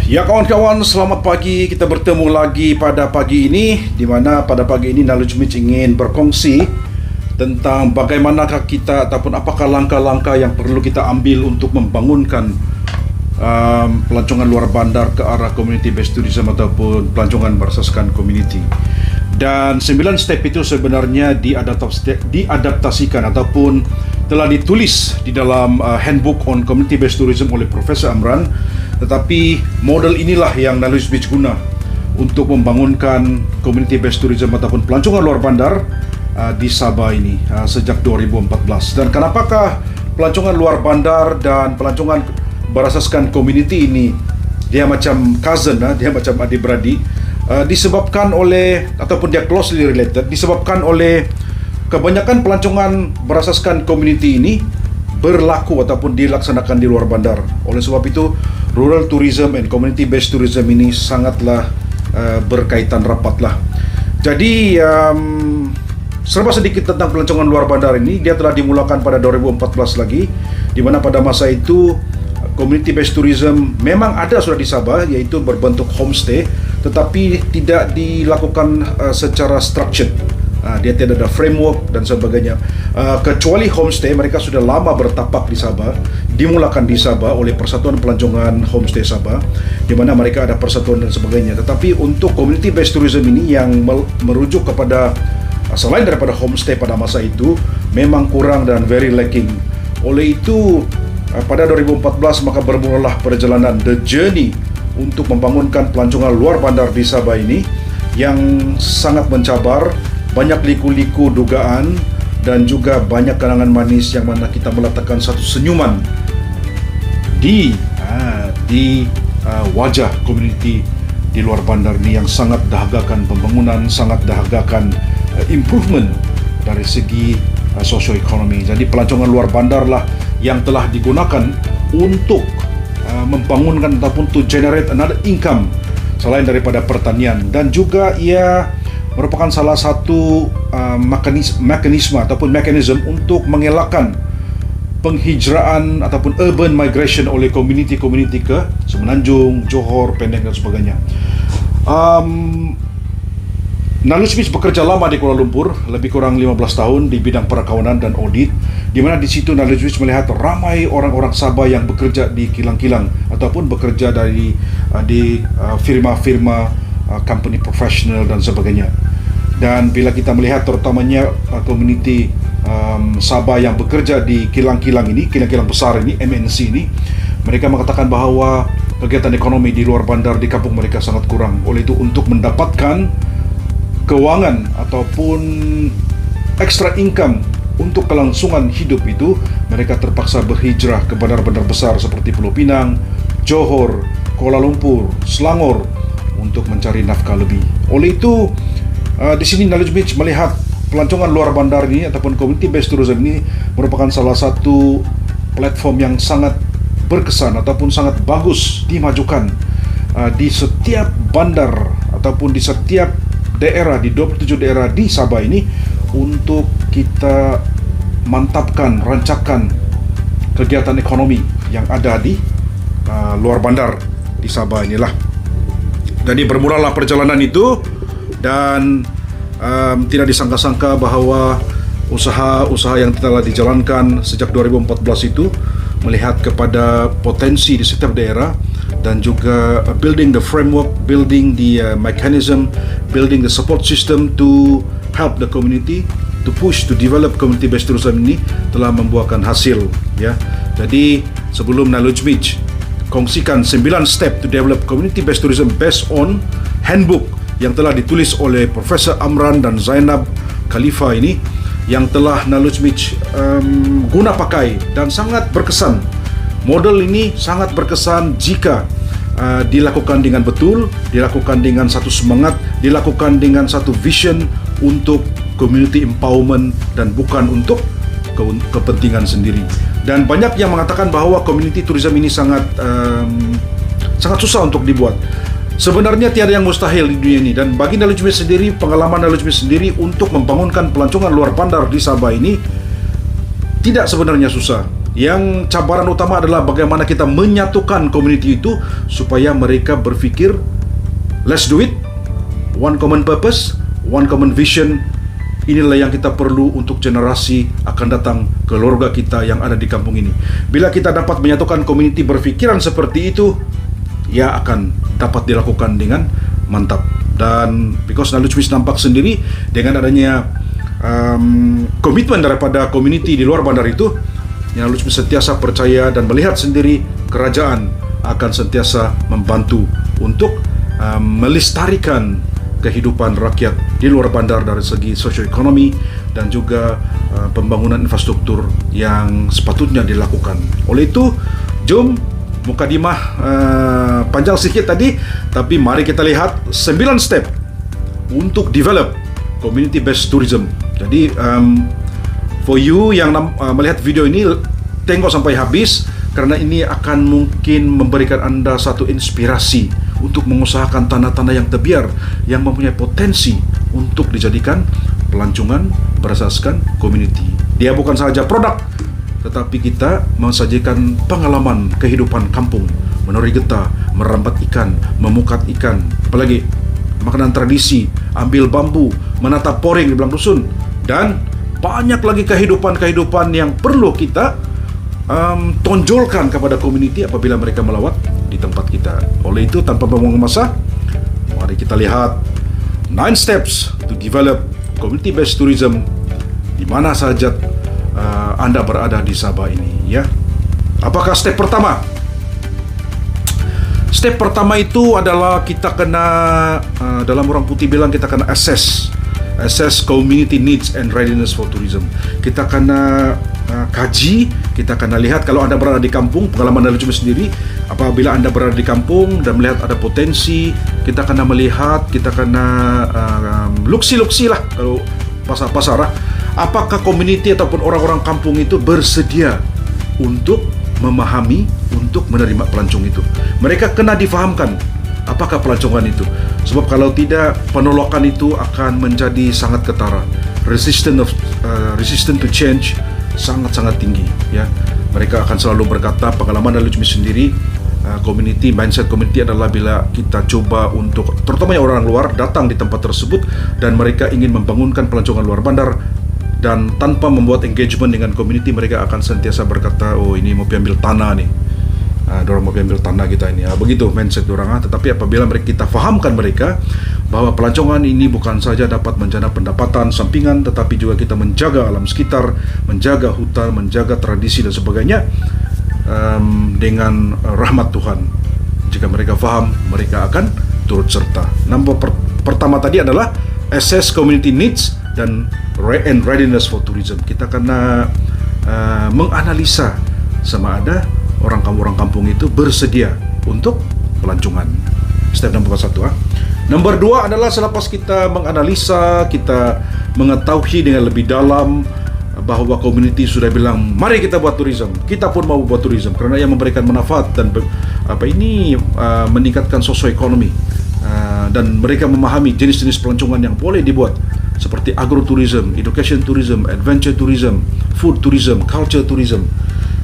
Ya kawan-kawan, selamat pagi. Kita bertemu lagi pada pagi ini, di mana pada pagi ini Knowledge Mitch ingin berkongsi tentang bagaimanakah kita ataupun apakah langkah-langkah yang perlu kita ambil untuk membangunkan pelancongan luar bandar ke arah community based tourism ataupun pelancongan berasaskan community. Dan 9 step itu sebenarnya diadaptasikan ataupun telah ditulis di dalam handbook on community based tourism oleh Profesor Amran. Tetapi model inilah yang Knowledge Mitch guna untuk membangunkan community based tourism ataupun pelancongan luar bandar di Sabah ini sejak 2014. Dan kenapakah pelancongan luar bandar dan pelancongan berasaskan community ini dia macam cousin, dia macam adik-beradik, disebabkan oleh ataupun dia closely related, disebabkan oleh kebanyakan pelancongan berasaskan community ini berlaku ataupun dilaksanakan di luar bandar. Oleh sebab itu, rural tourism and community based tourism ini sangatlah berkaitan rapatlah. Jadi serba sedikit tentang pelancongan luar bandar ini, dia telah dimulakan pada 2014 lagi, di mana pada masa itu community based tourism memang ada sudah di Sabah, iaitu berbentuk homestay, tetapi tidak dilakukan secara structured. Dia tidak ada framework dan sebagainya. Kecuali homestay, mereka sudah lama bertapak di Sabah, dimulakan di Sabah oleh Persatuan Pelancongan Homestay Sabah, di mana mereka ada persatuan dan sebagainya. Tetapi untuk community based tourism ini yang merujuk kepada selain daripada homestay pada masa itu, memang kurang dan very lacking. Oleh itu pada 2014 maka bermulalah perjalanan the journey untuk membangunkan pelancongan luar bandar di Sabah ini yang sangat mencabar. Banyak liku-liku dugaan dan juga banyak kenangan manis yang mana kita meletakkan satu senyuman di wajah komuniti di luar bandar ini yang sangat dahagakan pembangunan, sangat dahagakan improvement dari segi socio-ekonomi. Jadi pelancongan luar bandar lah yang telah digunakan untuk membangunkan ataupun to generate another income selain daripada pertanian, dan juga ia merupakan salah satu mekanisme ataupun mekanisme untuk mengelakkan penghijraan ataupun urban migration oleh komuniti-komuniti ke Semenanjung, Johor, Penang dan sebagainya. Knowledge Mitch bekerja lama di Kuala Lumpur, lebih kurang 15 tahun di bidang perakawanan dan audit, di mana di situ Knowledge Mitch melihat ramai orang-orang Sabah yang bekerja di kilang-kilang ataupun bekerja di firma-firma company professional dan sebagainya. Dan bila kita melihat terutamanya komuniti Sabah yang bekerja di kilang-kilang ini, kilang-kilang besar ini, MNC ini, mereka mengatakan bahawa kegiatan ekonomi di luar bandar di kampung mereka sangat kurang. Oleh itu, untuk mendapatkan keuangan ataupun extra income untuk kelangsungan hidup itu, mereka terpaksa berhijrah ke bandar-bandar besar seperti Pulau Pinang, Johor, Kuala Lumpur, Selangor untuk mencari nafkah lebih. Oleh itu, di sini Knowledge Mitch melihat pelancongan luar bandar ini ataupun community based tourism ini merupakan salah satu platform yang sangat berkesan ataupun sangat bagus dimajukan di setiap bandar ataupun di setiap daerah, di 27 daerah di Sabah ini, untuk kita mantapkan, rancangkan kegiatan ekonomi yang ada di luar bandar di Sabah inilah. Jadi bermulalah perjalanan itu, dan tidak disangka-sangka bahawa usaha-usaha yang telah dijalankan sejak 2014 itu melihat kepada potensi di setiap daerah, dan juga building the framework, building the mechanism, building the support system to help the community to push to develop community based tourism ini telah membuahkan hasil, ya. Jadi sebelum Knowledge Mitch kongsikan 9 step to develop community based tourism based on handbook yang telah ditulis oleh Profesor Amran dan Zainab Khalifa ini, yang telah Knowledge Mitch guna pakai dan sangat berkesan. Model ini sangat berkesan jika dilakukan dengan betul, dilakukan dengan satu semangat, dilakukan dengan satu vision untuk community empowerment dan bukan untuk kepentingan sendiri. Dan banyak yang mengatakan bahawa community tourism ini sangat susah untuk dibuat. Sebenarnya tiada yang mustahil di dunia ini, dan bagi Knowledge Mitch sendiri, pengalaman Knowledge Mitch sendiri untuk membangunkan pelancongan luar bandar di Sabah ini tidak sebenarnya susah. Yang cabaran utama adalah bagaimana kita menyatukan community itu supaya mereka berfikir, let's do it, one common purpose, one common vision. Inilah yang kita perlu untuk generasi akan datang, keluarga kita yang ada di kampung ini. Bila kita dapat menyatukan community berfikiran seperti itu, ia akan dapat dilakukan dengan mantap. Dan because Naluchmis nampak sendiri dengan adanya komitmen daripada community di luar bandar itu, Naluchmis sentiasa percaya dan melihat sendiri kerajaan akan sentiasa membantu untuk melestarikan kehidupan rakyat di luar bandar dari segi sosioekonomi dan juga pembangunan infrastruktur yang sepatutnya dilakukan. Oleh itu, jom mukadimah panjang sedikit tadi, tapi mari kita lihat 9 step untuk develop community based tourism. Jadi for you yang melihat video ini, tengok sampai habis karena ini akan mungkin memberikan Anda satu inspirasi untuk mengusahakan tanah-tanah yang terbiar yang mempunyai potensi untuk dijadikan pelancongan berasaskan community. Dia bukan sahaja produk, tetapi kita mensajikan pengalaman kehidupan kampung, menori getah, merambat ikan, memukat ikan, apalagi makanan tradisi, ambil bambu, menata poring di belakang dusun, dan banyak lagi kehidupan-kehidupan yang perlu kita tonjolkan kepada community apabila mereka melawat di tempat kita. Oleh itu, tanpa membuang masa, mari kita lihat 9 steps to develop community based tourism di mana saja Anda berada di Sabah ini, ya. Apakah step pertama? Step pertama itu adalah kita kena dalam orang putih bilang kita kena assess community needs and readiness for tourism. Kita kena kaji, kita kena lihat kalau Anda berada di kampung, pengalaman Naluchmis sendiri, apabila Anda berada di kampung dan melihat ada potensi, kita kena melihat, kita kena luksi-luksi lah kalau pasar-pasar lah. Apakah community ataupun orang-orang kampung itu bersedia untuk memahami, untuk menerima pelancong itu? Mereka kena difahamkan apakah pelancongan itu. Sebab kalau tidak, penolakan itu akan menjadi sangat ketara. Resistant to change sangat-sangat tinggi, ya. Mereka akan selalu berkata, pengalaman Naluchmis sendiri, mindset community adalah bila kita coba untuk, terutama orang luar datang di tempat tersebut dan mereka ingin membangunkan pelancongan luar bandar, dan tanpa membuat engagement dengan community, mereka akan sentiasa berkata, oh ini mau ambil tanah nih, dorang mau ambil tanah kita ini, begitu mindset dorang. Tetapi apabila kita fahamkan mereka bahwa pelancongan ini bukan saja dapat menjana pendapatan sampingan, tetapi juga kita menjaga alam sekitar, menjaga hutan, menjaga tradisi dan sebagainya, dengan rahmat Tuhan. Jika mereka faham, mereka akan turut serta. Nombor pertama tadi adalah assess community needs dan readiness for tourism. Kita kena menganalisa sama ada orang kampung itu bersedia untuk pelancongan. Step nomor 1. Nomor 2 adalah selepas kita menganalisa, kita mengetahui dengan lebih dalam bahwa community sudah bilang, mari kita buat tourism. Kita pun mau buat tourism karena yang memberikan manfaat dan meningkatkan sosioekonomi, dan mereka memahami jenis-jenis pelancongan yang boleh dibuat seperti agrotourism, education tourism, adventure tourism, food tourism, culture tourism.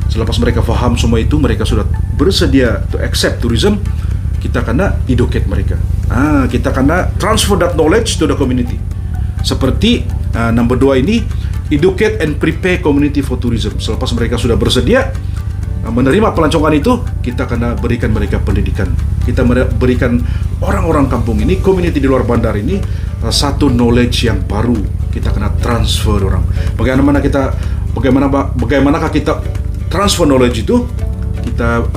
Selepas mereka faham semua itu, mereka sudah bersedia to accept tourism. Kita kena educate mereka. Kita kena transfer that knowledge to the community. Seperti number 2 ini, educate and prepare community for tourism. Selepas mereka sudah bersedia menerima pelancongan itu, kita kena berikan mereka pendidikan. Kita berikan orang-orang kampung ini, community di luar bandar ini, satu knowledge yang baru. Kita kena transfer orang. Bagaimanakah kita transfer knowledge itu? Kita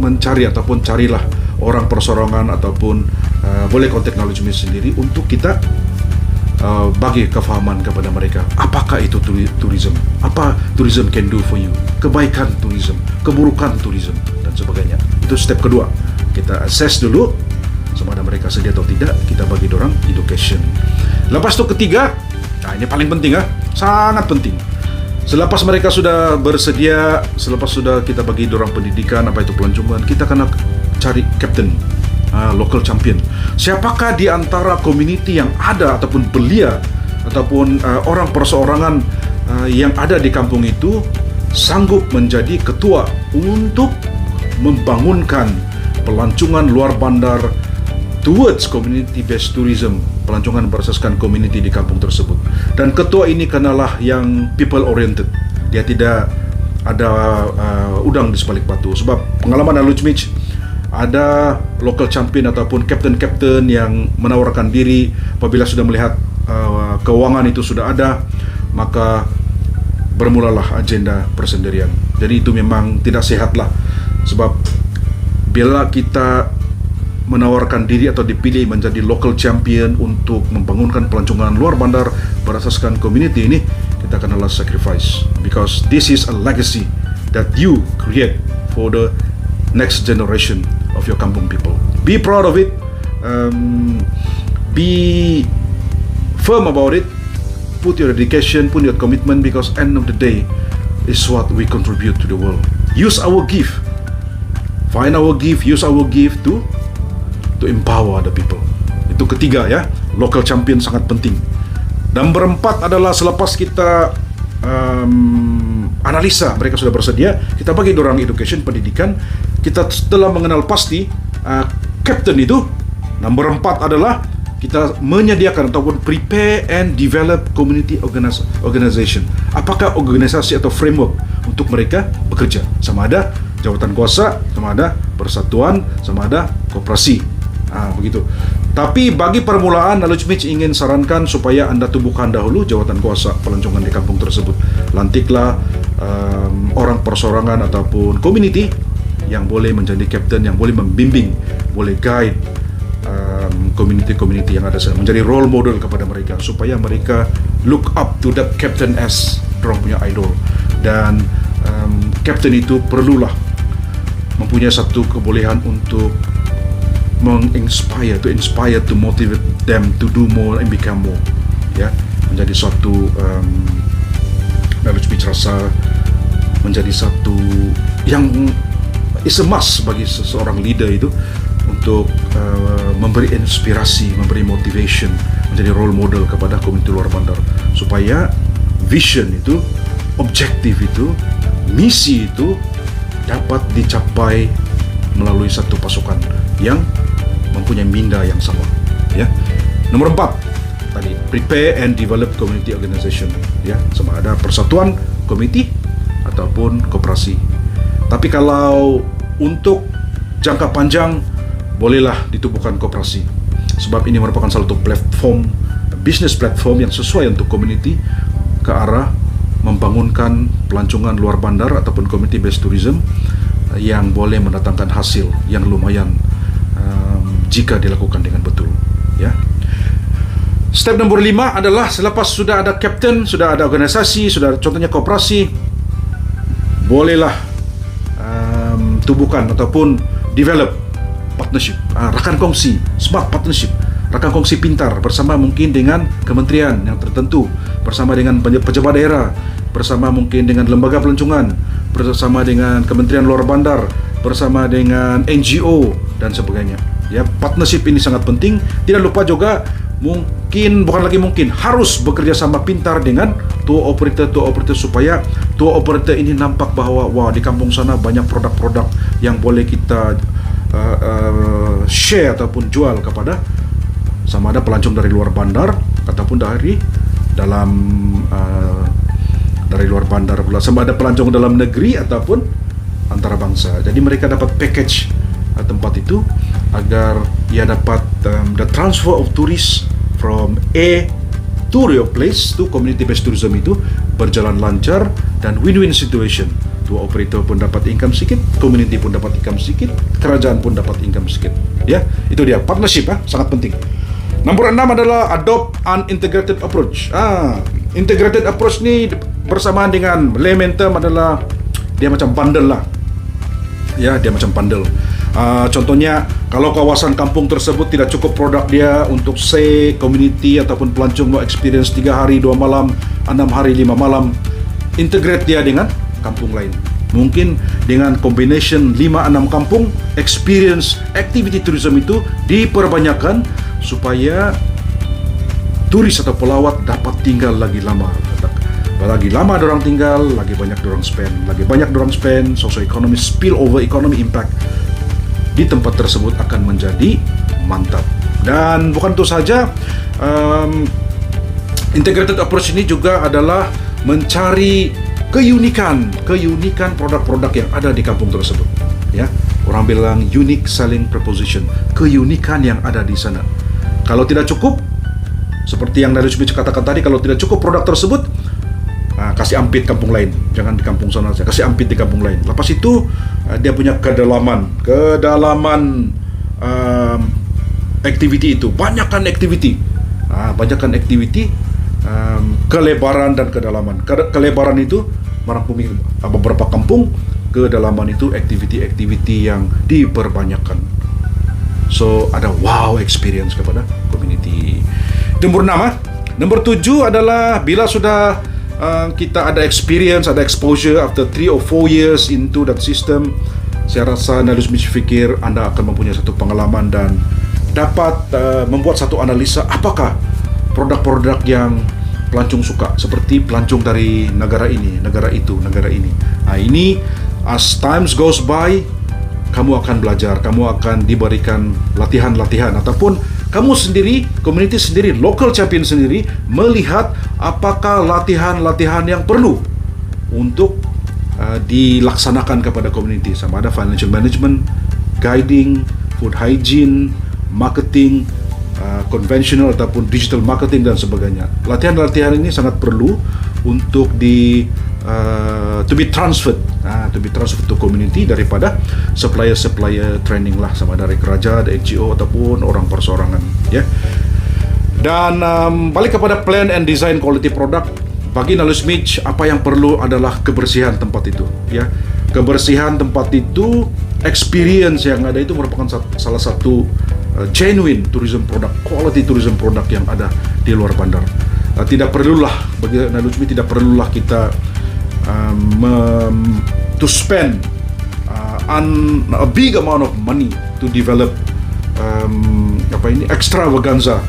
mencari ataupun carilah orang persorangan ataupun boleh kontak Naluchmis sendiri untuk kita bagi kefahaman kepada mereka. Apakah itu tourism? Apa tourism can do for you? Kebaikan tourism, keburukan tourism dan sebagainya. Itu step kedua. Kita assess dulu sama ada mereka sedia atau tidak. Kita bagi dorang education. Lepas itu ketiga, ini paling penting, sangat penting. Selepas mereka sudah bersedia, selepas sudah kita bagi dorang pendidikan, apa itu pelancongan, kita kena cari captain, local champion. Siapakah di antara community yang ada ataupun belia ataupun orang perseorangan yang ada di kampung itu sanggup menjadi ketua untuk membangunkan pelancongan luar bandar towards community-based tourism, pelancongan berasaskan community di kampung tersebut. Dan ketua ini kenalah yang people-oriented. Dia tidak ada udang di sebalik batu. Sebab pengalaman Alujmij, ada local champion ataupun kapten-kapten yang menawarkan diri. Apabila sudah melihat keuangan itu sudah ada, maka bermulalah agenda persendirian. Jadi itu memang tidak sehat lah. Sebab bila kita menawarkan diri atau dipilih menjadi local champion untuk membangunkan pelancongan luar bandar berasaskan community ini, kita kenalah sacrifice, because this is a legacy that you create for the next generation of your kampung people. Be proud of it, be firm about it, put your dedication, put your commitment, because end of the day is what we contribute to the world. Use our gift, find our gift, use our gift to empower the people. Itu ketiga ya, local champion sangat penting. Dan berempat adalah selepas kita analisa mereka sudah bersedia, kita bagi dorang education, pendidikan. Kita setelah mengenal pasti captain itu, nomor 4 adalah kita menyediakan ataupun prepare and develop community organization. Apakah organisasi atau framework untuk mereka bekerja? Sama ada jawatan kuasa, sama ada persatuan, sama ada koperasi. Begitu. Tapi bagi permulaan, Alujmij ingin sarankan supaya anda tubuhkan dahulu jawatan kuasa pelancongan di kampung tersebut. Lantiklah orang persorangan ataupun community yang boleh menjadi kapten, yang boleh membimbing, boleh guide community-community yang ada sana, menjadi role model kepada mereka supaya mereka look up to that captain as dorang punya idol. Dan captain itu perlulah mempunyai satu kebolehan untuk inspire, to motivate them to do more and become more. Ya, menjadi suatu Alujmij rasa menjadi satu yang is a must bagi seseorang leader itu untuk memberi inspirasi, memberi motivation, menjadi role model kepada komuniti luar bandar supaya vision itu, objektif itu, misi itu dapat dicapai melalui satu pasukan yang mempunyai minda yang sama. Ya. Nomor 4 tadi, prepare and develop community organization. Ya, sama ada persatuan, komiti ataupun koperasi. Tapi kalau untuk jangka panjang, bolehlah ditubuhkan koperasi. Sebab ini merupakan salah satu platform, business platform yang sesuai untuk community ke arah membangunkan pelancongan luar bandar ataupun community based tourism yang boleh mendatangkan hasil yang lumayan jika dilakukan dengan betul. Ya. Step nomor 5 adalah selepas sudah ada kapten, sudah ada organisasi, sudah contohnya koperasi, bolehlah tubuhkan ataupun develop partnership, rakan kongsi, smart partnership, rakan kongsi pintar bersama mungkin dengan kementerian yang tertentu, bersama dengan pejabat daerah, bersama mungkin dengan lembaga pelancongan, bersama dengan kementerian luar bandar, bersama dengan NGO dan sebagainya. Ya, partnership ini sangat penting. Tidak lupa juga bukan lagi mungkin harus bekerja sama pintar dengan tour operator supaya tour operator ini nampak bahwa wah, di kampung sana banyak produk-produk yang boleh kita share ataupun jual kepada sama ada pelancong dari luar bandar ataupun dari luar bandar pula, sama ada pelancong dalam negeri ataupun antara bangsa. Jadi mereka dapat package tempat itu agar ia dapat the transfer of tourists from A to your place to community based tourism itu berjalan lancar dan win-win situation. Tour operator pun dapat income sedikit, community pun dapat income sedikit, kerajaan pun dapat income sedikit. Ya, itu dia partnership, sangat penting. Nomor 6 adalah adopt an integrated approach. Integrated approach ni bersamaan dengan layman term adalah dia macam bundle lah. Ya, dia macam bundle. Contohnya, kalau kawasan kampung tersebut tidak cukup produk dia untuk say community ataupun pelancong mau experience 3 hari 2 malam, 6 hari 5 malam, integrate dia dengan kampung lain. Mungkin dengan combination 5-6 kampung, experience activity tourism itu diperbanyakkan supaya turis atau pelawat dapat tinggal lagi lama lagi lama dorang tinggal, lagi banyak dorang spend, socio-economic spillover economy impact di tempat tersebut akan menjadi mantap. Dan bukan itu saja, integrated approach ini juga adalah mencari keunikan produk-produk yang ada di kampung tersebut. Ya, orang bilang unique selling proposition, keunikan yang ada di sana. Kalau tidak cukup, seperti yang Nalus Beach katakan tadi, kalau tidak cukup produk tersebut, kasih ampit kampung lain, jangan di kampung sana saja, kasih ampit di kampung lain. Lepas itu dia punya kedalaman activity itu, banyakkan activity, kelebaran dan kedalaman. Kelebaran itu merangkumi beberapa kampung, kedalaman itu activity yang diperbanyakkan. So ada wow experience kepada community. Nombor 6. Nombor 7 adalah bila sudah kita ada experience, ada exposure after 3 or 4 years into that system, saya rasa Nalus Beach fikir anda akan mempunyai satu pengalaman dan dapat membuat satu analisa apakah produk-produk yang pelancong suka, seperti pelancong dari negara ini, negara itu, negara ini. Ini as times goes by, kamu akan belajar, kamu akan diberikan latihan-latihan, ataupun kamu sendiri, community sendiri, local champion sendiri melihat apakah latihan-latihan yang perlu untuk dilaksanakan kepada community, sama ada financial management, guiding, food hygiene, marketing, conventional ataupun digital marketing dan sebagainya. Latihan-latihan ini sangat perlu untuk to be transferred to community daripada supplier training lah, sama dari kerajaan, NGO ataupun orang perseorangan, ya. Dan balik kepada plan and design quality product, bagi Nalus Beach apa yang perlu adalah kebersihan tempat itu, ya. Kebersihan tempat itu, experience yang ada itu merupakan salah satu genuine tourism product, quality tourism product yang ada di luar bandar. Tidak perlulah bagi Nalus Beach, tidak perlulah kita to spend a big amount of money to develop extravaganza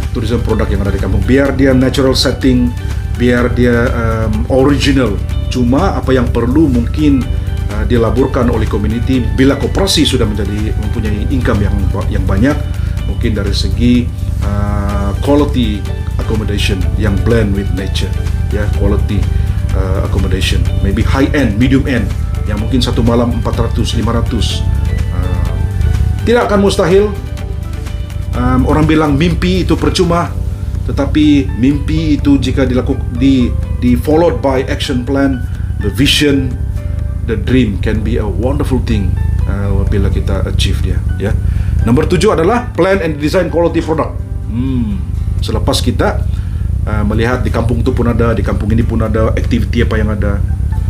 tourism product yang ada di kampung. Biar dia natural setting, biar dia original. Cuma apa yang perlu mungkin dilaburkan oleh community bila koperasi sudah mempunyai income yang banyak, mungkin dari segi quality accommodation yang blend with nature, ya, quality accommodation, maybe high end, medium end, yang mungkin satu malam 400-500. Tidak akan mustahil. Orang bilang mimpi itu percuma, tetapi mimpi itu jika di followed by action plan, the vision, the dream can be a wonderful thing bila kita achieve dia, ya. Nombor 7 adalah plan and design quality product. Selepas kita melihat di kampung itu pun ada, di kampung ini pun ada, activity apa yang ada,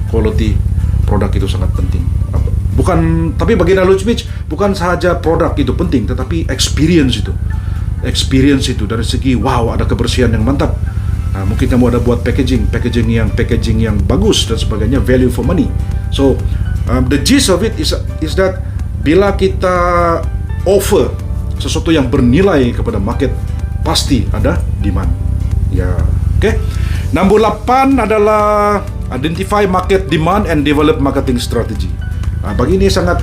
quality produk itu sangat penting. Tapi bagi Nalus Beach bukan sahaja produk itu penting, tetapi experience itu dari segi wow, ada kebersihan yang mantap. Mungkin kamu ada buat packaging yang bagus dan sebagainya, value for money. So the gist of it is that bila kita offer sesuatu yang bernilai kepada market, pasti ada demand. Ya, oke. Nombor 8 adalah identify market demand and develop marketing strategy. Bagi ini sangat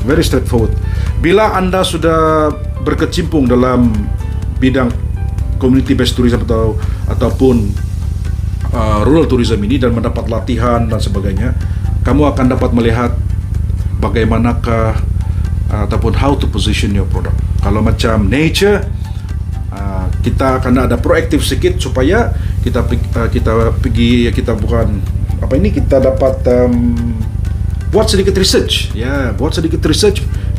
very straightforward. Bila anda sudah berkecimpung dalam bidang community based tourism ataupun rural tourism ini dan mendapat latihan dan sebagainya, kamu akan dapat melihat bagaimanakah ataupun how to position your product. Kalau macam nature, kita akan ada proaktif sedikit supaya kita dapat buat sedikit research, ya,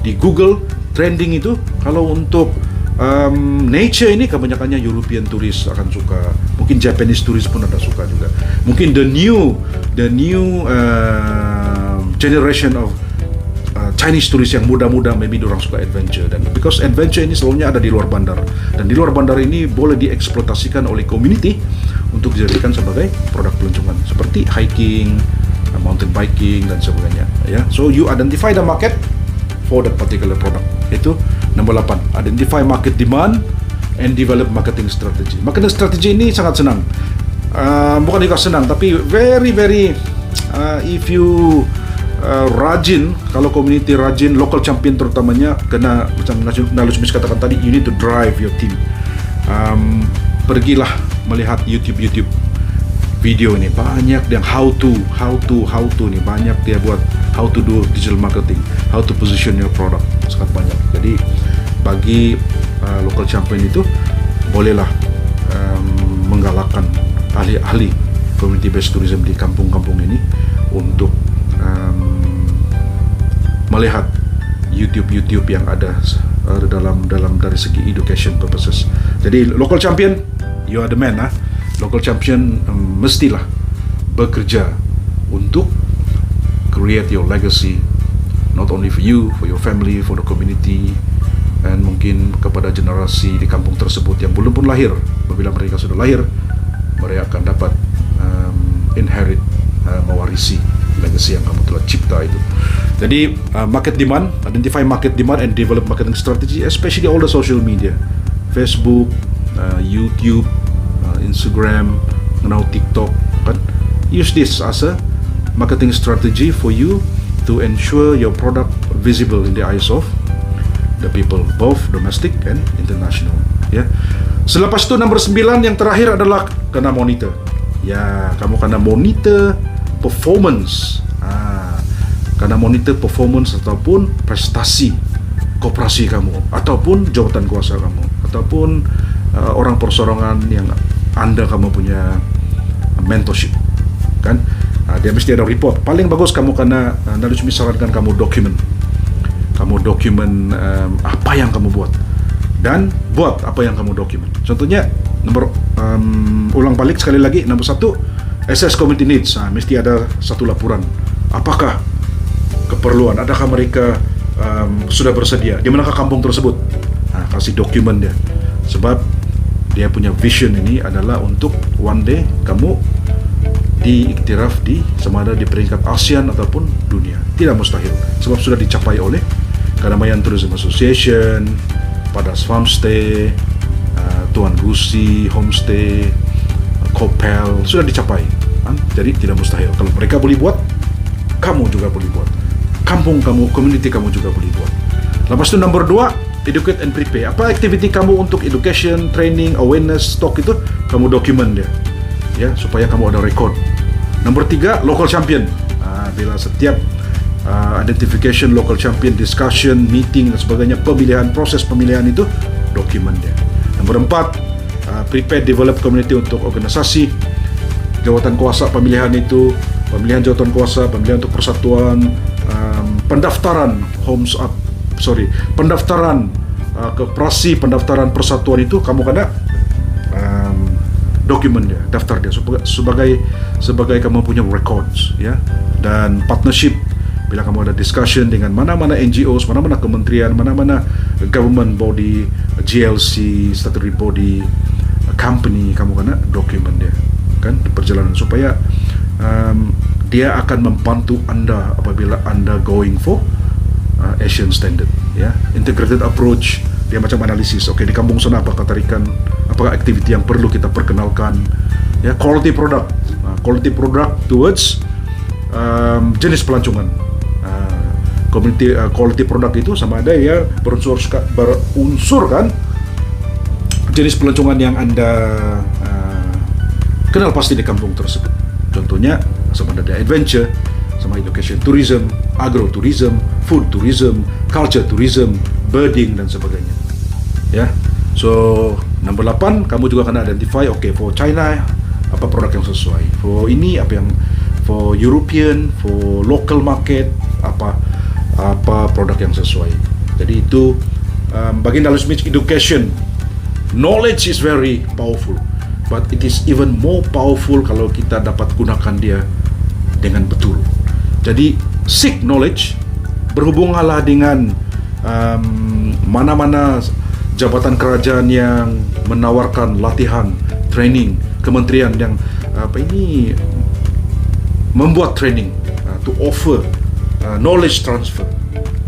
di Google trending itu. Kalau untuk nature ini kebanyakannya European turis akan suka, mungkin Japanese turis pun ada suka juga, mungkin the new generation of Chinese turis yang muda-muda, maybe orang suka adventure. Dan because adventure ini selalunya ada di luar bandar, dan di luar bandar ini boleh dieksploitasikan oleh community untuk dijadikan sebagai produk pelancongan seperti hiking, mountain biking dan sebagainya, ya. So you identify the market for that particular product. Itu nombor 8, identify market demand and develop marketing strategy. Marketing strategy ini sangat senang. bukan juga senang, tapi very very if you rajin, kalau community rajin, local champion terutamanya, kena macam Nalus Miss katakan tadi, you need to drive your team. Pergilah melihat YouTube video ini, banyak yang how to nih, banyak dia buat how to do digital marketing, how to position your product, sangat banyak. Jadi bagi local champion itu bolehlah menggalakkan ahli-ahli community based tourism di kampung-kampung ini untuk melihat YouTube yang ada dalam dari segi education purposes. Jadi local champion, you are the man. Local champion mestilah bekerja untuk create your legacy, not only for you, for your family, for the community, dan mungkin kepada generasi di kampung tersebut yang belum pun lahir. Apabila mereka sudah lahir, mereka akan dapat inherit, mewarisi legacy yang kamu telah cipta itu. Jadi market demand, identify market demand and develop marketing strategy, especially all the social media, Facebook, YouTube, Instagram, now TikTok, kan? Use this as a marketing strategy for you to ensure your product visible in the eyes of the people, both domestic and international. Ya. Selepas itu nomor 9 yang terakhir adalah kena monitor. Ya, kamu kena monitor performance. Kena monitor performance ataupun prestasi koperasi kamu, ataupun jawatan kuasa kamu, ataupun orang persorangan yang kamu punya mentorship, kan? Dia mesti ada report. Paling bagus kamu kena, Nalus misalkan kamu dokumen apa yang kamu buat, dan buat apa yang kamu dokumen. Contohnya ulang balik sekali lagi, nomor 1, assess community needs. Mesti ada satu laporan. Apakah keperluan, adakah mereka sudah bersedia, di manakah kampung tersebut, kasih dokumen dia, sebab dia punya vision ini adalah untuk one day kamu diiktiraf di sama ada di peringkat ASEAN ataupun dunia. Tidak mustahil, sebab sudah dicapai oleh Kedamaian Tourism Association, Padas Farmstay, Tuan Gusi Homestay, Kopel, sudah dicapai. Jadi tidak mustahil. Kalau mereka boleh buat, kamu juga boleh buat. Kampung kamu, community kamu juga boleh buat. Lepas itu nomor 2, educate and prepare. Apa aktiviti kamu untuk education, training, awareness, stock itu kamu dokumen dia, ya, supaya kamu ada record. Nomor 3, local champion. Bila setiap identification local champion, discussion, meeting dan sebagainya, proses pemilihan itu dokumen dia. Nomor 4, prepare develop community untuk organisasi, jawatan kuasa pemilihan itu, pemilihan jawatan kuasa, pemilihan untuk persatuan, pendaftaran pendaftaran koperasi, pendaftaran persatuan itu kamu kena dokumen dia, daftar dia sebagai kamu punya records, ya. Dan partnership, bila kamu ada discussion dengan mana-mana NGOs, mana-mana kementerian, mana-mana government body, GLC, statutory body, company, kamu kena dokumen dia, kan, di perjalanan, supaya dia akan membantu anda apabila anda going for Asian standard, ya. Integrated approach, dia macam analisis. Okey, di kampung sana apa ketarikan, apakah aktiviti yang perlu kita perkenalkan, ya. Quality product towards jenis pelancongan. Community quality product itu sama ada ya berunsur kan jenis pelancongan yang anda kenal pasti di kampung tersebut. Contohnya sama ada adventure, sama education tourism, agrotourism, food tourism, culture tourism, birding dan sebagainya, ya. So nomor 8, kamu juga akan identify, okay, for China apa produk yang sesuai, for ini apa yang for European, for local market apa produk yang sesuai. Jadi itu bagi Nalus Mitch education, knowledge is very powerful, but it is even more powerful kalau kita dapat gunakan dia dengan betul. Jadi seek knowledge, berhubunglah dengan mana-mana jabatan kerajaan yang menawarkan latihan, training, kementerian yang membuat training to offer knowledge transfer.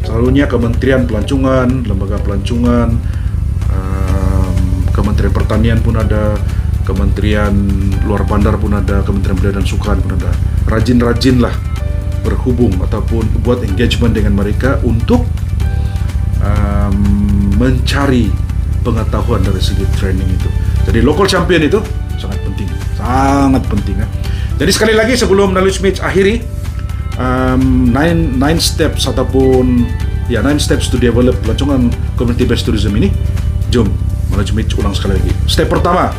Selalunya Kementerian Pelancongan, Lembaga Pelancongan, Kementerian Pertanian pun ada, Kementerian Luar Bandar pun ada, Kementerian Budaya dan Sukan pun ada. Rajin-rajinlah berhubung ataupun buat engagement dengan mereka untuk mencari pengetahuan dari segi training itu. Jadi local champion itu sangat penting ya. Jadi sekali lagi sebelum Knowledge Match akhiri, 9 steps ataupun 9 steps to develop pelancongan community based tourism ini. Jom Knowledge Match ulang sekali lagi. Step pertama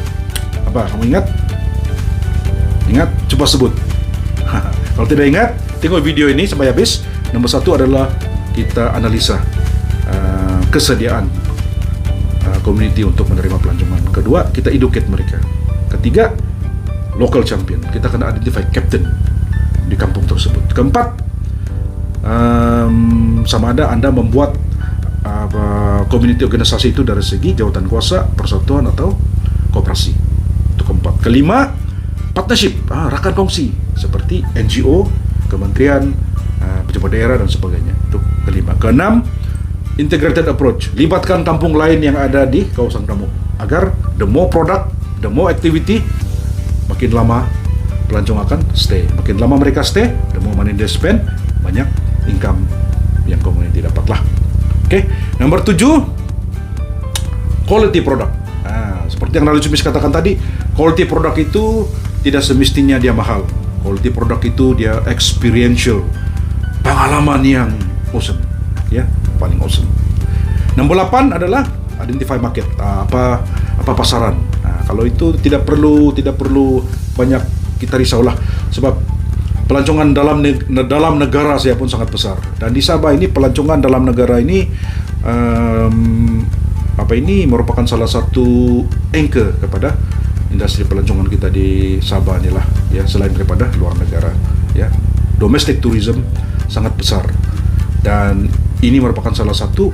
apa? Kamu ingat? Coba sebut. Kalau tidak ingat, tengok video ini sampai habis. Nomor 1 adalah kita analisa kesediaan community untuk menerima pelancongan. Kedua, kita educate mereka. Ketiga, local champion. Kita kena identify captain di kampung tersebut. Keempat, sama ada Anda membuat community organisasi itu dari segi jawatan kuasa, persatuan atau koperasi. Itu keempat. Kelima, partnership, rakan kongsi seperti NGO, kementerian, pejabat daerah dan sebagainya. Itu kelima. Keenam, integrated approach. Libatkan kampung lain yang ada di kawasan kamu agar the more product, the more activity, makin lama pelancong akan stay. Makin lama mereka stay, the more money they spend, banyak income yang community dapatlah. Oke, nomor 7, quality product. Seperti yang Knowledge Match katakan tadi, quality product itu tidak semestinya dia mahal. Quality product itu dia experiential, pengalaman yang awesome, ya, paling awesome. Nomor 8 adalah identify market, apa pasaran. Kalau itu tidak perlu banyak kita risaulah, sebab pelancongan dalam negara saya pun sangat besar. Dan di Sabah ini pelancongan dalam negara ini ini merupakan salah satu anchor kepada industri pelancongan kita di Sabah inilah, ya, selain daripada luar negara, ya. Domestic tourism sangat besar dan ini merupakan salah satu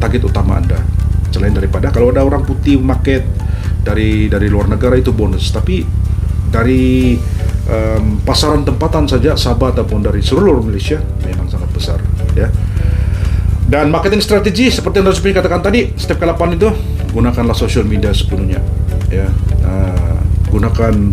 target utama Anda. Selain daripada kalau ada orang putih market dari luar negara itu bonus, tapi dari pasaran tempatan saja Sabah ataupun dari seluruh Malaysia memang sangat besar, ya. Dan marketing strategi seperti yang Knowledge Match katakan tadi, step ke-8 itu gunakanlah social media sepenuhnya, ya. Gunakan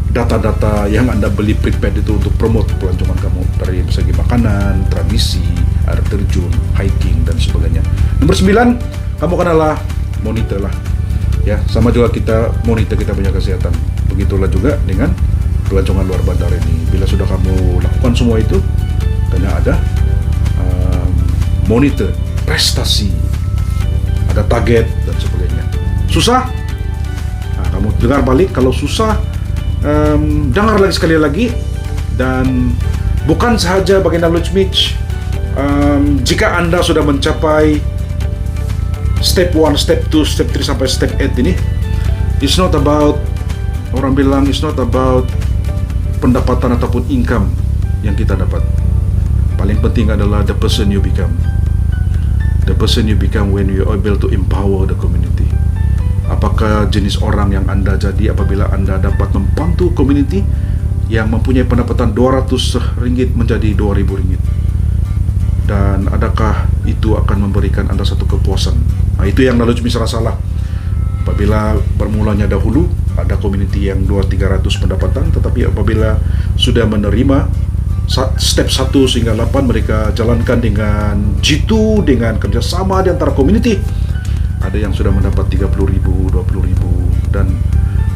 data-data yang Anda beli prepaid itu untuk promote pelancongan kamu dari segi makanan, tradisi, air terjun, hiking dan sebagainya. Nomor 9, kamu kenalah monitor lah, ya. Sama juga kita monitor kita punya kesehatan. Begitulah juga dengan pelancongan luar bandar ini. Bila sudah kamu lakukan semua itu, kena ada monitor prestasi, ada target dan sebagainya. Susah? Kamu dengar balik. Kalau susah, dengar lagi sekali lagi. Dan bukan sahaja bagi Knowledge Match, jika Anda sudah mencapai step 1, step 2, step 3 sampai step 8 ini, it's not about, orang bilang it's not about pendapatan ataupun income yang kita dapat. Paling penting adalah the person you become. The person you become when you are able to empower the community. Apakah jenis orang yang Anda jadi apabila Anda dapat membantu community yang mempunyai pendapatan RM200 menjadi RM2,000? Dan adakah itu akan memberikan Anda satu kepuasan? Itu yang Knowledge Match rasalah. Apabila bermulanya dahulu ada community yang 200-300 pendapatan, tetapi apabila sudah menerima step 1 sehingga 8 mereka jalankan dengan jitu, dengan kerjasama di antara community, ada yang sudah mendapat RM30,000, RM20,000. Dan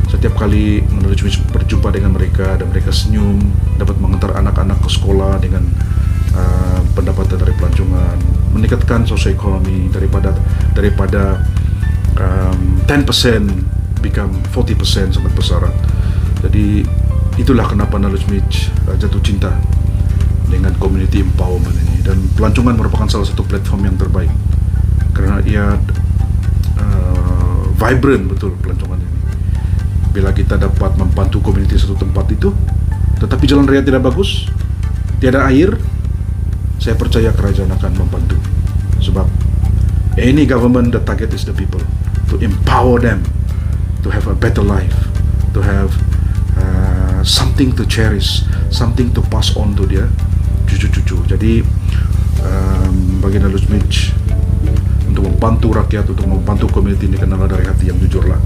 setiap kali Knowledge Match berjumpa dengan mereka dan mereka senyum, dapat mengantar anak-anak ke sekolah dengan pendapatan dari pelancongan, meningkatkan sosioekonomi daripada 10% become 40% sangat besar. Jadi itulah kenapa Knowledge Match jatuh cinta dengan community empowerment ini. Dan pelancongan merupakan salah satu platform yang terbaik karena ia vibrant betul pelancongan ini. Bila kita dapat membantu community satu tempat itu, tetapi jalan raya tidak bagus, tiada air, saya percaya kerajaan akan membantu. Sebab any government, the target is the people, to empower them to have a better life, to have something to cherish, something to pass on to their cucu-cucu. Jadi bagi Knowledge Match untuk membantu rakyat, untuk membantu community ini, kenalah dari hati yang jujur lah,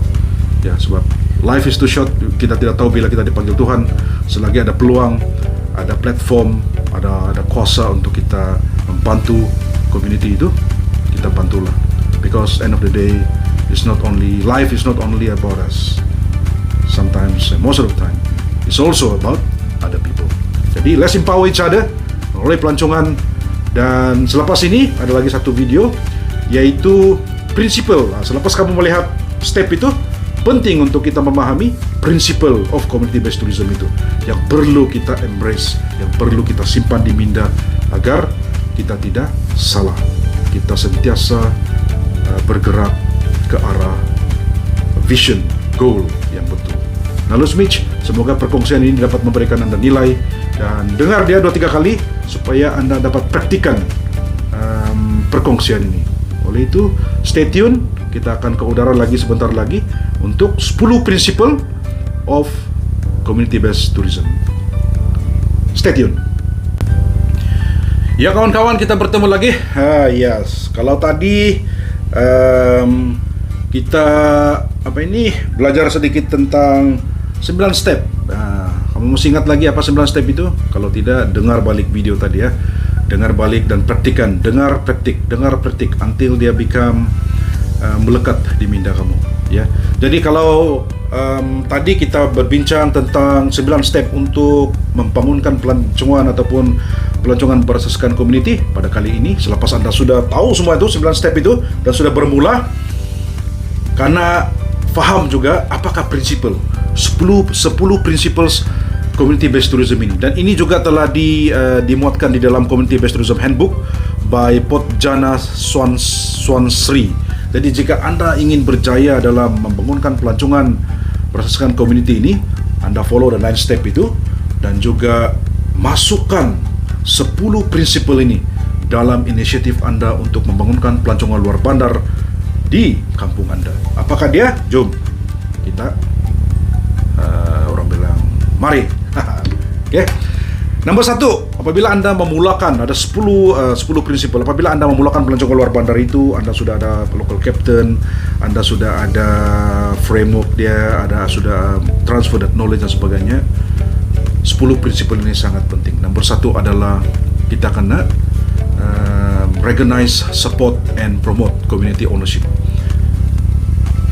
ya. Sebab Life is too short. Kita tidak tahu bila kita dipanggil Tuhan. Selagi ada peluang, ada platform, ada kuasa untuk kita membantu community itu, kita bantulah. Because end of the day, life is not only about us. Sometimes, most of the time, it's also about other people. Jadi let's empower each other oleh pelancongan. Dan selepas ini ada lagi satu video, yaitu prinsipal. Selepas kamu melihat step itu, penting untuk kita memahami principle of community-based tourism itu yang perlu kita embrace, yang perlu kita simpan di minda agar kita tidak salah. Kita sentiasa bergerak ke arah vision, goal yang betul. Nah, Lusmich, semoga perkongsian ini dapat memberikan Anda nilai, dan dengar dia 2-3 kali supaya Anda dapat praktikan perkongsian ini. Oleh itu, stay tune. Kita akan ke udara lagi sebentar lagi untuk 10 principle of community-based tourism. Stay tune. Ya kawan-kawan, kita bertemu lagi. Yes, kalau tadi kita belajar sedikit tentang 9 step. Kamu mesti ingat lagi apa 9 step itu? Kalau tidak, dengar balik video tadi ya. Dengar balik dan praktikan. Dengar praktik until dia become melekat di minda kamu ya. Jadi kalau tadi kita berbincang tentang 9 step untuk membangunkan pelancongan ataupun pelancongan berasaskan community, pada kali ini selepas Anda sudah tahu semua itu 9 step itu dan sudah bermula, karena faham juga apakah prinsipal 10 principles community based tourism ini, dan ini juga telah dimuatkan di dalam community based tourism handbook by Potjana Swansri. Jadi jika Anda ingin berjaya dalam membangunkan pelancongan berasaskan community ini, Anda follow the 9 step itu dan juga masukkan 10 prinsipal ini dalam inisiatif Anda untuk membangunkan pelancongan luar bandar di kampung Anda. Apakah dia? Jom kita orang bilang mari. Oke. Nombor 1, apabila Anda memulakan, ada 10 prinsipal. Apabila Anda memulakan pelancongan luar bandar itu, Anda sudah ada local captain, Anda sudah ada framework dia, sudah transfer that knowledge dan sebagainya. 10 prinsipal ini sangat penting. Nombor 1 adalah kita kena recognize, support and promote community ownership.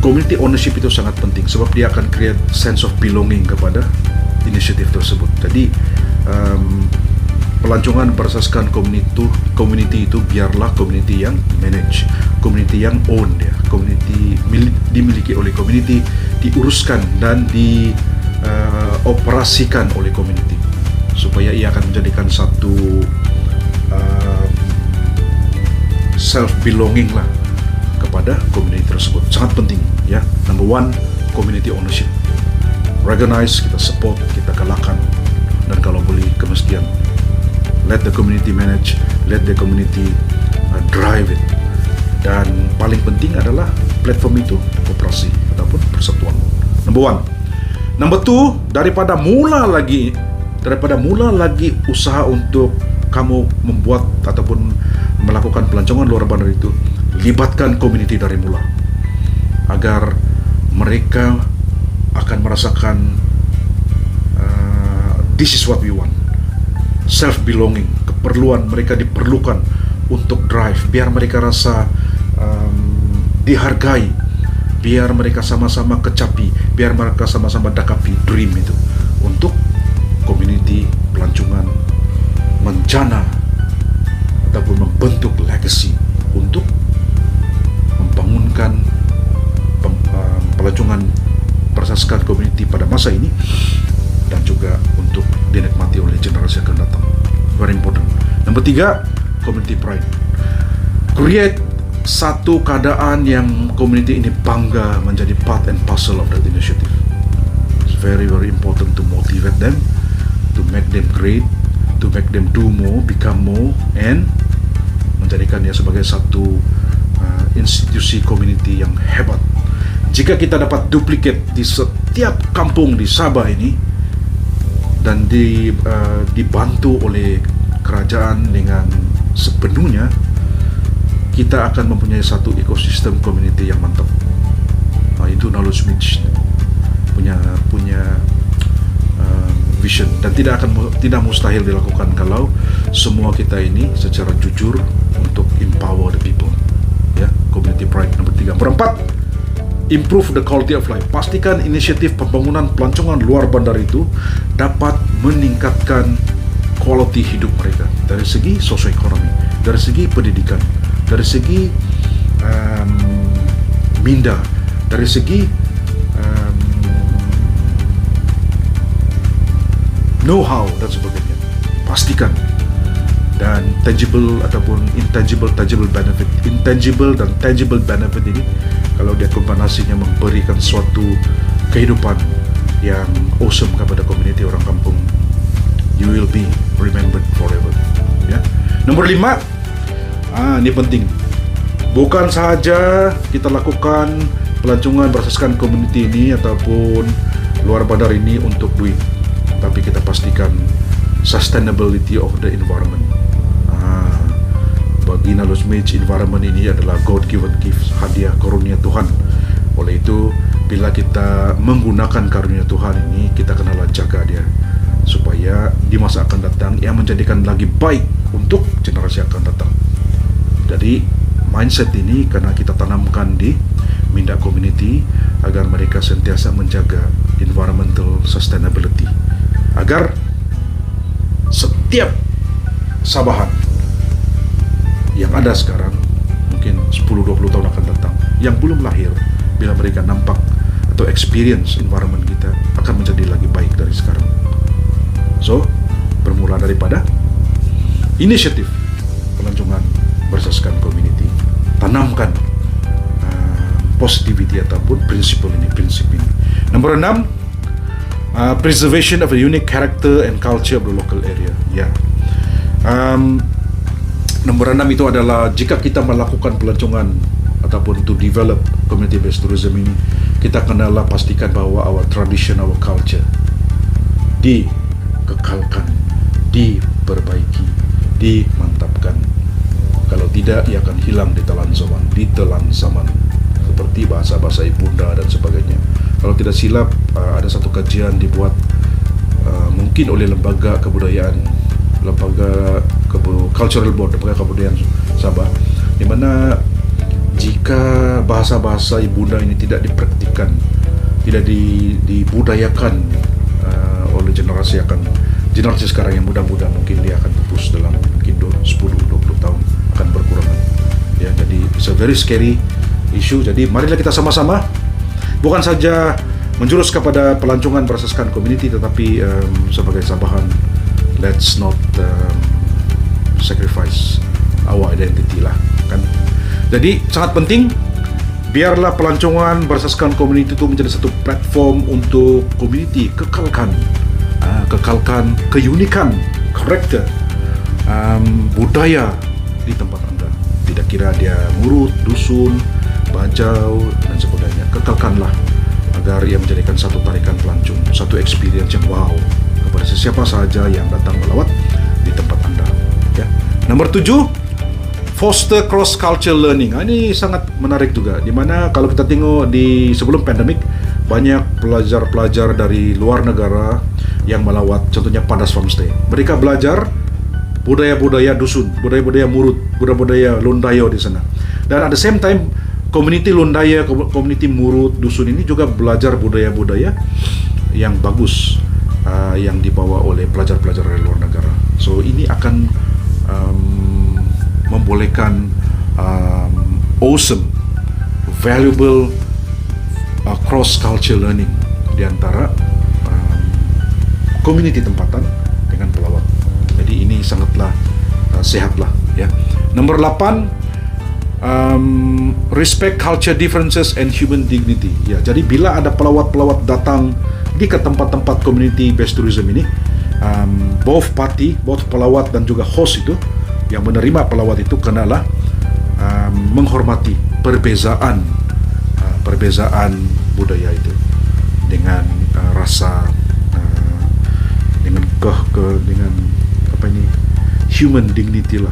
Community ownership itu sangat penting sebab dia akan create sense of belonging kepada inisiatif tersebut. Jadi pelancongan berasaskan community itu biarlah community yang manage, community yang own dia, community dimiliki oleh community, diuruskan dan dioperasikan oleh community, supaya ia akan menjadikan satu self belonging lah kepada community tersebut. Sangat penting ya. Number 1, community ownership. Recognize, kita support, kita galakkan, dan kalau boleh kemestian let the community manage, let the community drive it. Dan paling penting adalah platform itu koperasi ataupun persatuan. Number 1. Number 2, daripada mula lagi usaha untuk kamu membuat ataupun melakukan pelancongan luar bandar itu, libatkan community dari mula agar mereka akan merasakan this is what we want, self belonging, keperluan mereka diperlukan untuk drive, biar mereka rasa dihargai, biar mereka sama-sama kecapi, biar mereka sama-sama dakapi dream itu untuk community pelancongan menjana ataupun membentuk legacy untuk membangunkan pelancongan berasaskan community pada masa ini dan juga untuk dinikmati oleh generasi akan datang. Very important. Nomor 3, community pride. Create satu keadaan yang community ini bangga menjadi part and parcel of that initiative. It's very important to motivate them, to make them great, to make them do more, become more, and menjadikannya sebagai satu institusi community yang hebat. Jika kita dapat duplicate di setiap kampung di Sabah ini dan dibantu oleh kerajaan dengan sepenuhnya, kita akan mempunyai satu ekosistem community yang mantap. Itu knowledge mix. punya vision, dan tidak mustahil dilakukan kalau semua kita ini secara jujur untuk empower the people. Ya, community pride. Nomor 3. Nomor 4, improve the quality of life. Pastikan inisiatif pembangunan pelancongan luar bandar itu dapat meningkatkan quality hidup mereka dari segi sosioekonomi, dari segi pendidikan, dari segi minda, dari segi know-how dan sebagainya. Pastikan. Dan tangible ataupun intangible benefit, intangible dan tangible benefit ini, kalau dia kombinasinya memberikan suatu kehidupan yang awesome kepada komuniti orang kampung, you will be remembered forever. Ya. Nomor 5, ini penting. Bukan sahaja kita lakukan pelancongan berasaskan komuniti ini ataupun luar bandar ini untuk duit, tapi kita pastikan sustainability of the environment. Bagi Knowledge Mage, environment ini adalah God given gift, hadiah karunia Tuhan. Oleh itu, bila kita menggunakan karunia Tuhan ini, kita kenalah jaga dia supaya di masa akan datang ia menjadikan lagi baik untuk generasi akan datang. Jadi mindset ini karena kita tanamkan di minda community agar mereka sentiasa menjaga environmental sustainability, agar setiap sabahan yang ada sekarang, mungkin 10-20 tahun akan datang, yang belum lahir, bila mereka nampak atau experience environment kita, akan menjadi lagi baik dari sekarang. So, bermula daripada inisiatif pelancongan berasaskan community. Tanamkan positivity ataupun prinsip ini. Nomor 6, preservation of a unique character and culture of the local area. Ya. Nomor 6 itu adalah jika kita melakukan pelancongan ataupun to develop community based tourism ini, kita kenalah pastikan bahawa our tradition, our culture dikekalkan, diperbaiki, dimantapkan. Kalau tidak, ia akan hilang ditelan zaman, seperti bahasa-bahasa ibunda dan sebagainya. Kalau tidak silap, ada satu kajian dibuat mungkin oleh lembaga kebudayaan, Cultural Board, lembaga kebudayaan Sabah, di mana jika bahasa-bahasa ibunda ini tidak dipraktikkan, tidak dibudayakan oleh generasi sekarang yang muda-muda, mungkin dia akan pupus dalam mungkin 10-20 tahun, akan berkurang. Ya, jadi it's a very scary issue. Jadi marilah kita sama-sama bukan saja menjurus kepada pelancongan berasaskan community, tetapi sebagai Sabahan, let's not sacrifice our identity lah, kan. Jadi sangat penting, biarlah pelancongan berasaskan community itu menjadi satu platform untuk community kekalkan keunikan, karakter, budaya di tempat anda. Tidak kira dia murut, dusun, bajau dan sebagainya, kekalkanlah agar ia menjadikan satu tarikan pelancong, satu experience yang wow kepada sesiapa sahaja yang datang melawat di tempat anda. Ya. Nomor 7, foster cross cultural learning. Ini sangat menarik juga, di mana kalau kita tengok di sebelum pandemik, banyak pelajar-pelajar dari luar negara yang melawat, contohnya Padas Farmstay. Mereka belajar budaya-budaya dusun, budaya-budaya murut, budaya-budaya Londayo di sana. Dan at the same time, community Londaya, community murut dusun ini juga belajar budaya-budaya yang bagus yang dibawa oleh pelajar-pelajar dari luar negara. So ini akan membolehkan awesome, valuable cross-cultural learning di antara community tempatan dengan pelawat. Jadi ini sangatlah sehatlah, ya. Nomor 8, respect culture differences and human dignity. Ya, jadi bila ada pelawat-pelawat datang di ke tempat-tempat community based tourism ini, both pelawat dan juga host itu yang menerima pelawat itu kenalah menghormati perbezaan budaya itu dengan rasa dengan human dignity lah,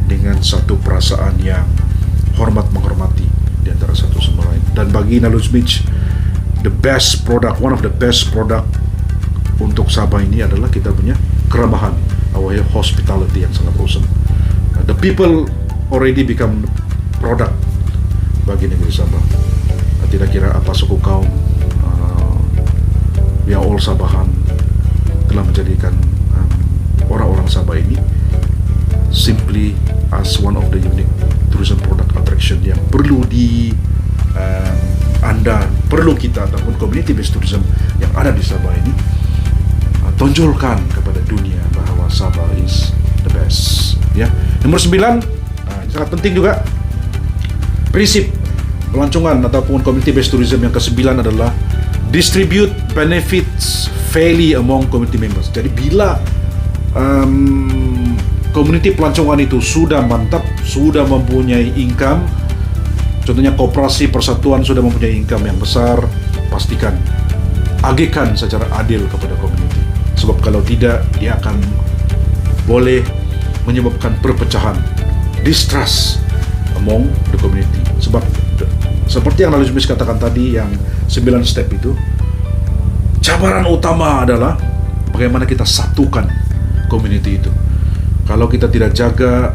dengan satu perasaan yang menghormati di antara satu sama lain. Dan bagi Knowledge Beach, the best product, one of the best product untuk Sabah ini adalah kita punya keramahan, our hospitality yang sangat awesome. The people already become product bagi negeri Sabah. Tidak kira apa suku kaum, we are all Sabahan, telah menjadikan orang-orang Sabah ini simply as one of the unique tourism product attraction yang perlu perlu kita ataupun community based tourism yang ada di Sabah ini tonjolkan kepada dunia bahwa Sabah is the best. Ya, nomor 9, sangat penting juga, prinsip pelancongan ataupun community based tourism yang ke-9 adalah distribute benefits fairly among community members. Jadi bila community pelancongan itu sudah mantap, sudah mempunyai income, contohnya koperasi persatuan sudah mempunyai income yang besar, pastikan agihkan secara adil kepada community. Sebab kalau tidak, dia akan boleh menyebabkan perpecahan, distrust among the community. Sebab seperti yang Lalu Smith katakan tadi, yang 9 step itu, cabaran utama adalah bagaimana kita satukan community itu. Kalau kita tidak jaga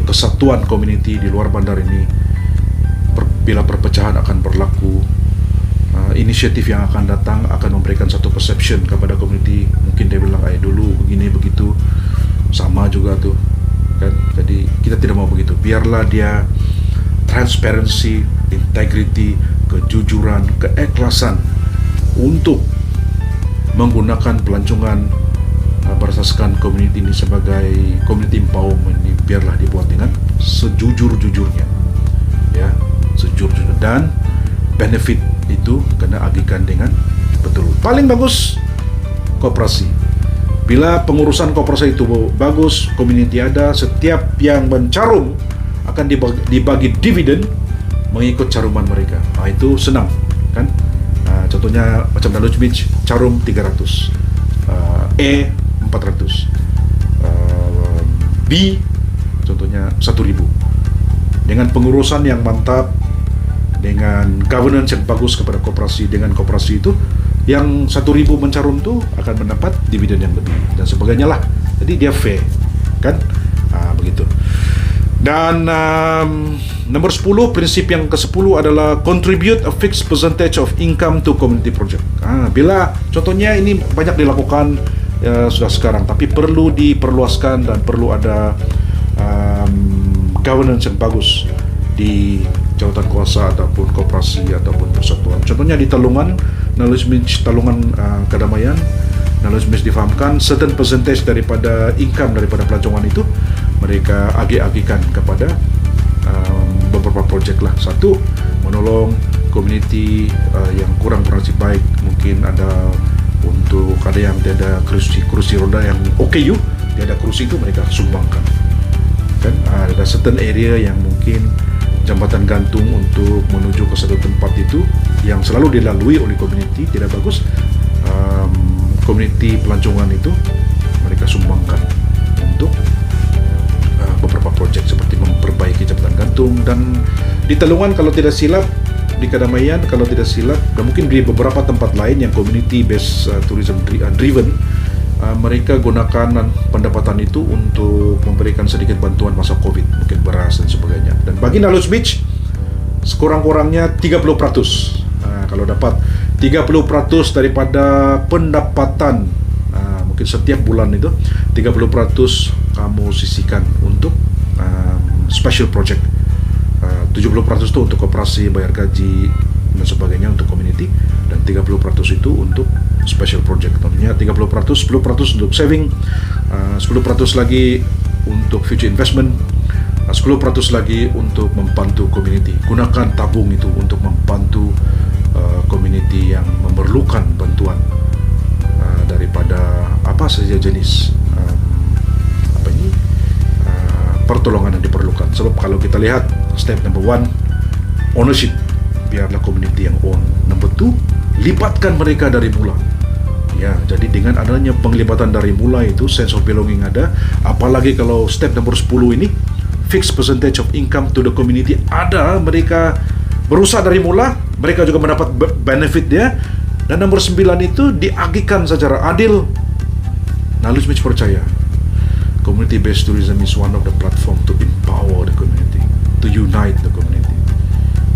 kesatuan community di luar bandar ini, bila perpecahan akan berlaku, inisiatif yang akan datang akan memberikan satu perception kepada community. Mungkin dia bilang, dulu begini begitu, sama juga tuh kan. Jadi kita tidak mau begitu. Biarlah dia transparency, integrity, kejujuran, keikhlasan untuk menggunakan pelancongan berasaskan community ini sebagai community empowerment ini, biarlah dibuat dengan sejujur-jujurnya, ya, sejujur-jujurnya, dan benefit itu kena agihkan dengan betul. Paling bagus koperasi. Bila pengurusan koperasi itu bagus, community ada, setiap yang mencarum akan dibagi dividen mengikut caruman mereka. Itu senang kan? Contohnya macam Daloj Beach, carum 300, 400, B contohnya 1.000. Dengan pengurusan yang mantap, dengan governance yang bagus kepada koperasi, dengan koperasi itu yang 1.000 mencarum tu akan mendapat dividen yang lebih dan sebagainya lah. Jadi dia fair kan, begitu. Dan nomor 10, prinsip yang ke-10 adalah contribute a fixed percentage of income to community project. Bila contohnya ini banyak dilakukan sudah sekarang, tapi perlu diperluaskan dan perlu ada governance yang bagus di jawatan kuasa ataupun koperasi ataupun persatuan. Contohnya di Talungan, Knowledge Beach Talungan Kedamaian, Knowledge Beach difahamkan certain percentage daripada income daripada pelancongan itu mereka agih-agihkan kepada beberapa projek lah. Satu, menolong community yang kurang bernasib baik, mungkin ada untuk ada yang tiada kursi roda yang OKU, tiada kursi itu mereka sumbangkan kan. Ada certain area yang mungkin jambatan gantung untuk menuju ke satu tempat itu yang selalu dilalui oleh community tidak bagus, community pelancongan itu mereka sumbangkan untuk beberapa projek seperti memperbaiki jambatan gantung. Dan di Talungan kalau tidak silap, di Kedamaian kalau tidak silap, dan mungkin di beberapa tempat lain yang community based tourism driven, mereka gunakan pendapatan itu untuk memberikan sedikit bantuan masa COVID, mungkin beras dan sebagainya. Dan bagi Knowledge Beach, sekurang-kurangnya 30%. Kalau dapat 30% daripada pendapatan, mungkin setiap bulan itu 30% kamu sisihkan untuk special project. 70% itu untuk koperasi, bayar gaji dan sebagainya untuk community, dan 30% itu untuk special project. Tentunya 30%, 10% untuk saving, 10% lagi untuk future investment, 10% lagi untuk membantu community. Gunakan tabung itu untuk membantu community yang memerlukan bantuan daripada apa saja jenis pertolongan yang diperlukan. Sebab kalau kita lihat step number 1, ownership, biarlah community yang own. Number 2, libatkan mereka dari mula. Ya, jadi dengan adanya penglibatan dari mula itu sense of belonging ada. Apalagi kalau step number 10 ini fixed percentage of income to the community ada, mereka berusaha dari mula, mereka juga mendapat benefit dia. Dan nomor 9 itu diagihkan secara adil. Knowledge Mitch percaya community based tourism is one of the platform to empower the community, to unite the community.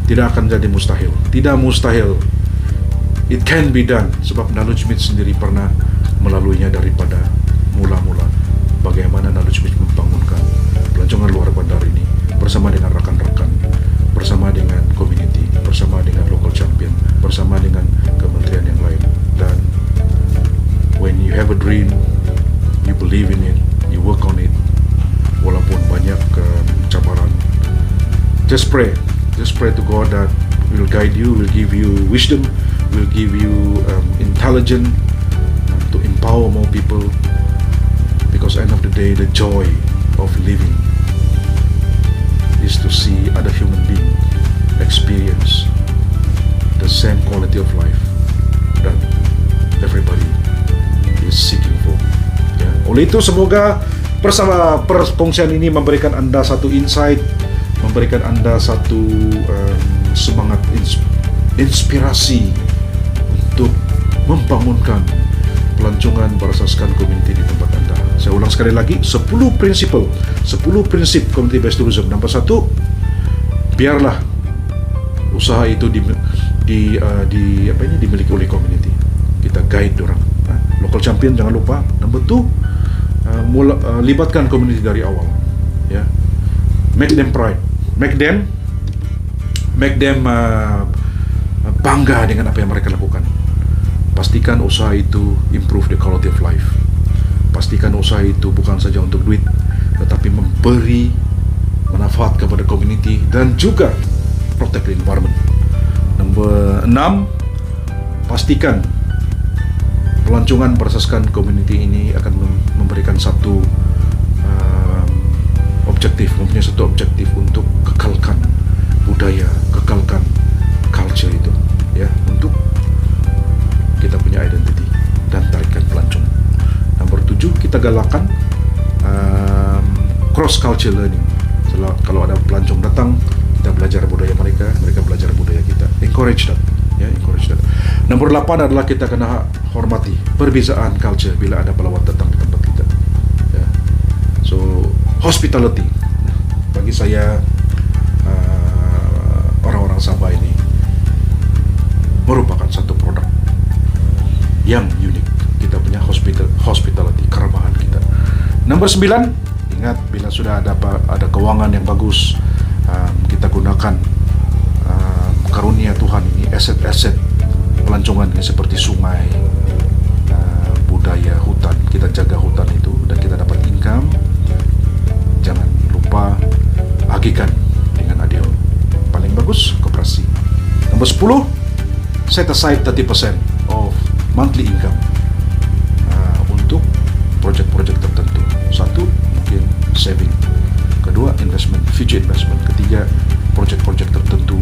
Tidak akan jadi mustahil. Tidak mustahil. It can be done. Sebab Knowledge Mitch sendiri pernah melaluinya daripada mula-mula. Bagaimana Knowledge Mitch membangunkan pelancongan luar bandar ini bersama dengan rakan-rakan, bersama dengan community, bersama dengan local champion, bersama dengan kementerian yang lain. Dan when you have a dream, you believe in it, you work on it, walaupun banyak cabaran, just pray to God that will guide you, will give you wisdom, will give you intelligence to empower more people, because end of the day the joy of living is to see other human being experience the same quality of life that everybody is seeking for. Ya. Oleh itu semoga bersama perkongsian ini memberikan Anda satu insight, memberikan Anda satu semangat, inspirasi untuk membangunkan pelancongan berasaskan community di tempat Anda. Saya ulang sekali lagi, 10 prinsip community based tourism. Nomor 1, biarlah usaha itu dimiliki oleh community. Kita guide orang. Local champion jangan lupa. Nomor 2, libatkan community dari awal. Ya, make them pride, make them bangga dengan apa yang mereka lakukan. Pastikan usaha itu improve the quality of life. Pastikan usaha itu bukan saja untuk duit, tetapi memberi manfaat kepada community dan juga protect the environment. Nomor 6, pastikan pelancongan berasaskan community ini akan memberikan satu mempunyai satu objektif untuk kekalkan budaya, kekalkan culture itu, ya, untuk kita punya identity dan tarikan pelancong. Nomor 7, kita galakkan cross culture learning. Kalau ada pelancong datang, kita belajar budaya mereka, mereka belajar budaya kita. Encourage that, ya, encourage that. Nomor 8 adalah kita kena hormati perbezaan culture bila ada pelawat datang di tempat kita. Ya. So hospitality bagi saya, orang-orang Sabah ini merupakan satu produk yang unik. Kita punya hospitality, keramahan kita. Nomor 9, ingat bila sudah ada keuangan yang bagus, kita gunakan karunia Tuhan ini, aset-aset pelancongan ini seperti sungai, budaya, hutan. Kita jaga hutan itu dan kita dapat income. Jangan lupa agihkan dengan adil. Paling bagus koperasi. Nomor 10, set aside 30% of monthly income untuk project-project tertentu. 1, mungkin saving. Kedua, investment, future investment. Ketiga, project-project tertentu.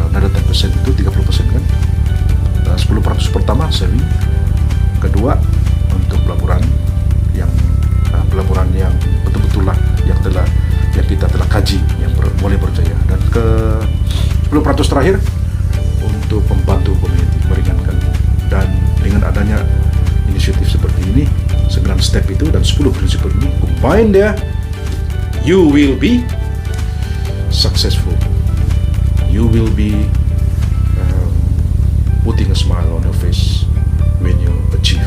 Another 10% itu 30% kan. 10% pertama saving. Kedua, untuk pelaburan yang betul-betul lah yang kita telah kaji, yang boleh berjaya. Dan ke 10% terakhir untuk membantu community, meringankan. Dan dengan adanya inisiatif seperti ini, 9 step itu dan 10 prinsip ini, combine dia, you will be successful. You will be putting a smile on your face when you achieve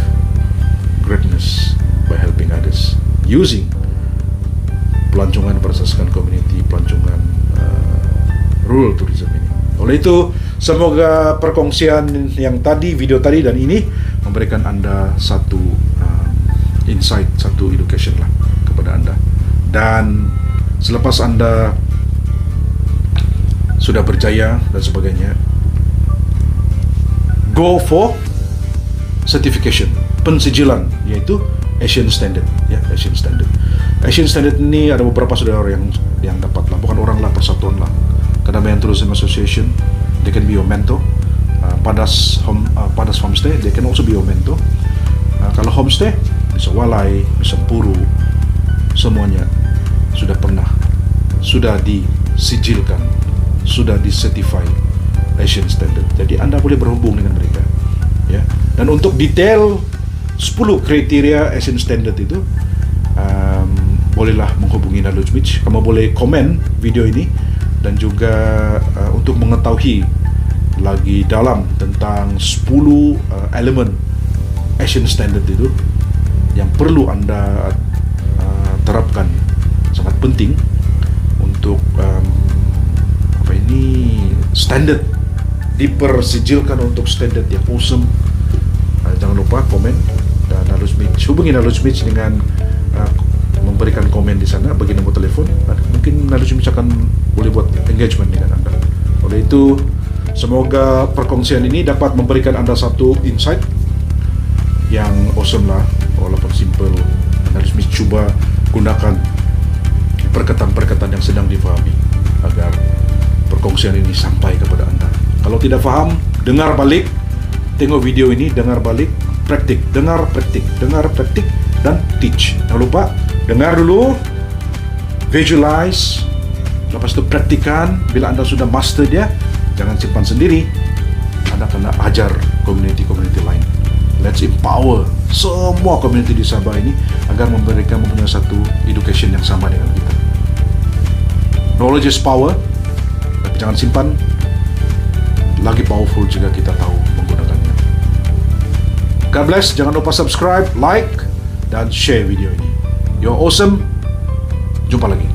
greatness by helping others using pelancongan berasaskan community, pelancongan rural tourism ini. Oleh itu, semoga perkongsian yang tadi, video tadi dan ini memberikan Anda satu insight, satu education lah kepada Anda. Dan selepas Anda sudah berjaya dan sebagainya, go for certification, pensijilan, yaitu Asian Standard, ya, Asian Standard. Asian Standard ini ada beberapa saudara yang dapat lah, bukan orang lah, persatuan lah. Kedamaian Tourism Association, they can be your mentor. Padas Homestay, they can also be your mentor. Kalau homestay, bisa Walai, bisa Puru, semuanya sudah disijilkan, sudah disertify Asian Standard. Jadi Anda boleh berhubung dengan mereka. Ya. Dan untuk detail 10 kriteria Asian Standard itu, bolehlah menghubungi Knowledge Mitch. Kamu boleh komen video ini, dan juga untuk mengetahui lagi dalam tentang 10 elemen Asian Standard itu yang perlu Anda terapkan, sangat penting untuk standard dipersijilkan untuk standard yang awesome. Jangan lupa komen, dan Knowledge Mitch, hubungi Knowledge Mitch dengan memberikan komen di sana, bagi nombor telefon. Mungkin Knowledge Mitch akan boleh buat engagement dengan Anda. Oleh itu, semoga perkongsian ini dapat memberikan Anda satu insight yang awesome lah, walaupun simple. Knowledge Mitch cuba gunakan perkataan-perkataan yang sedang difahami agar perkongsian ini sampai kepada Anda. Kalau tidak faham, dengar balik, tengok video ini, dengar balik, praktik, dengar, praktik, dan teach. Jangan lupa, dengar dulu, visualize, lepas itu praktikan. Bila Anda sudah master dia, jangan simpan sendiri, Anda kena ajar community-community lain. Let's empower semua community di Sabah ini agar mereka mempunyai satu education yang sama dengan kita. Knowledge is power, tapi jangan simpan. Lagi powerful jika kita tahu menggunakannya. God bless. Jangan lupa subscribe, like, dan share video ini. You're awesome. Jumpa lagi.